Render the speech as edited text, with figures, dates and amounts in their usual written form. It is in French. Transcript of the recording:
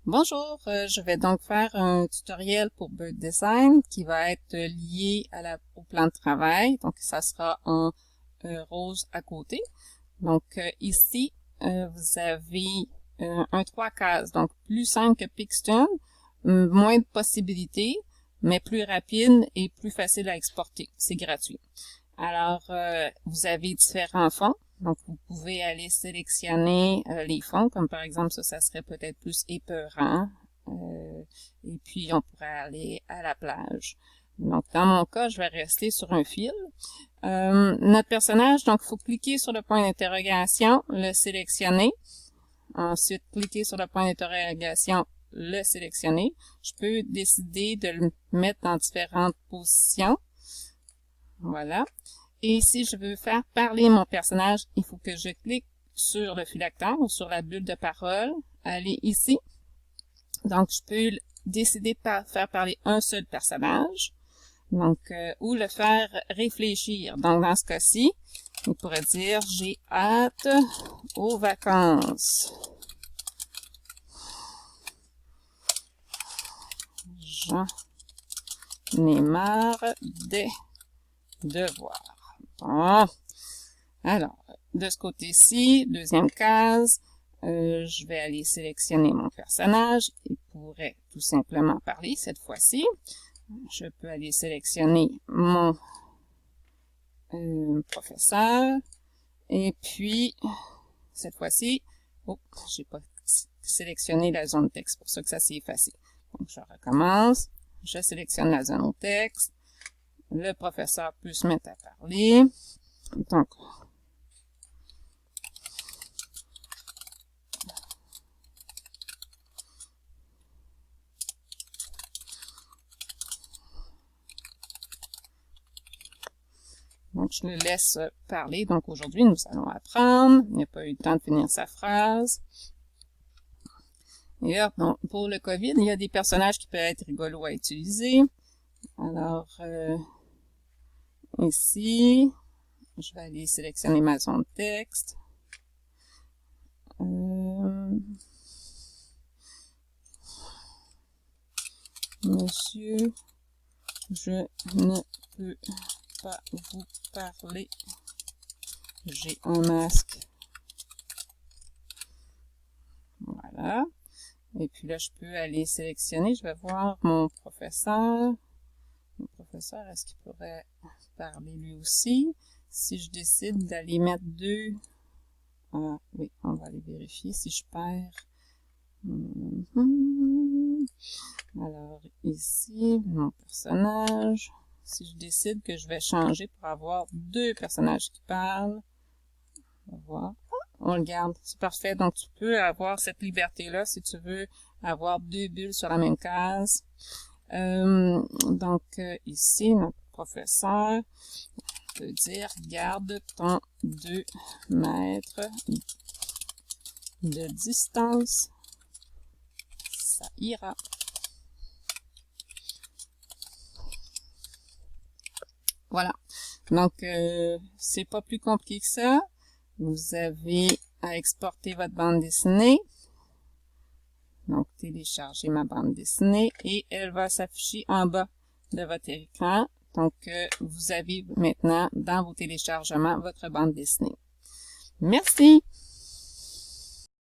Bonjour, je vais donc faire un tutoriel pour Bird Design qui va être lié au plan de travail. Donc, ça sera en rose à côté. Donc, ici, vous avez un 3 cases, donc plus simple que Pixton, moins de possibilités, mais plus rapide et plus facile à exporter. C'est gratuit. Alors, vous avez différents fonds. Donc, vous pouvez aller sélectionner les fonds, comme par exemple, ça serait peut-être plus épeurant. Et puis, on pourrait aller à la plage. Donc, dans mon cas, je vais rester sur un fil. Notre personnage, donc, il faut cliquer sur le point d'interrogation, le sélectionner. Ensuite, cliquer sur le point d'interrogation, le sélectionner. Je peux décider de le mettre dans différentes positions. Voilà. Et si je veux faire parler mon personnage, il faut que je clique sur le phylactère ou sur la bulle de parole, aller ici. Donc, je peux décider de faire parler un seul personnage, donc ou le faire réfléchir. Donc, dans ce cas-ci, il pourrait dire « J'ai hâte aux vacances. J'en ai marre des devoirs. » Bon. Alors, de ce côté-ci, deuxième case, je vais aller sélectionner mon personnage. Il pourrait tout simplement parler cette fois-ci. Je peux aller sélectionner mon professeur. Et puis, cette fois-ci, j'ai pas sélectionné la zone texte, c'est pour ça que ça s'est effacé. Donc, je recommence. Je sélectionne la zone texte. Le professeur peut se mettre à parler. Donc, je le laisse parler. Donc, aujourd'hui, nous allons apprendre. Il n'a pas eu le temps de finir sa phrase. Et là, donc, pour le COVID, il y a des personnages qui peuvent être rigolos à utiliser. Alors, ici, je vais aller sélectionner ma zone texte. Monsieur, je ne peux pas vous parler. J'ai un masque. Voilà. Et puis là, je peux aller sélectionner. Je vais voir mon professeur. Mon professeur, est-ce qu'il pourrait parler lui aussi? Si je décide d'aller mettre deux... Ah, oui, on va aller vérifier si je perds. Alors, ici, mon personnage. Si je décide que je vais changer pour avoir deux personnages qui parlent, on va voir. On le garde, c'est parfait. Donc, tu peux avoir cette liberté-là si tu veux avoir deux bulles sur la même case. Donc, ici, notre professeur peut dire « Garde ton 2 mètres de distance. Ça ira. » Voilà. Donc, c'est pas plus compliqué que ça. Vous avez à exporter votre bande dessinée. Donc, télécharger ma bande dessinée et elle va s'afficher en bas de votre écran. Donc, vous avez maintenant dans vos téléchargements votre bande dessinée. Merci!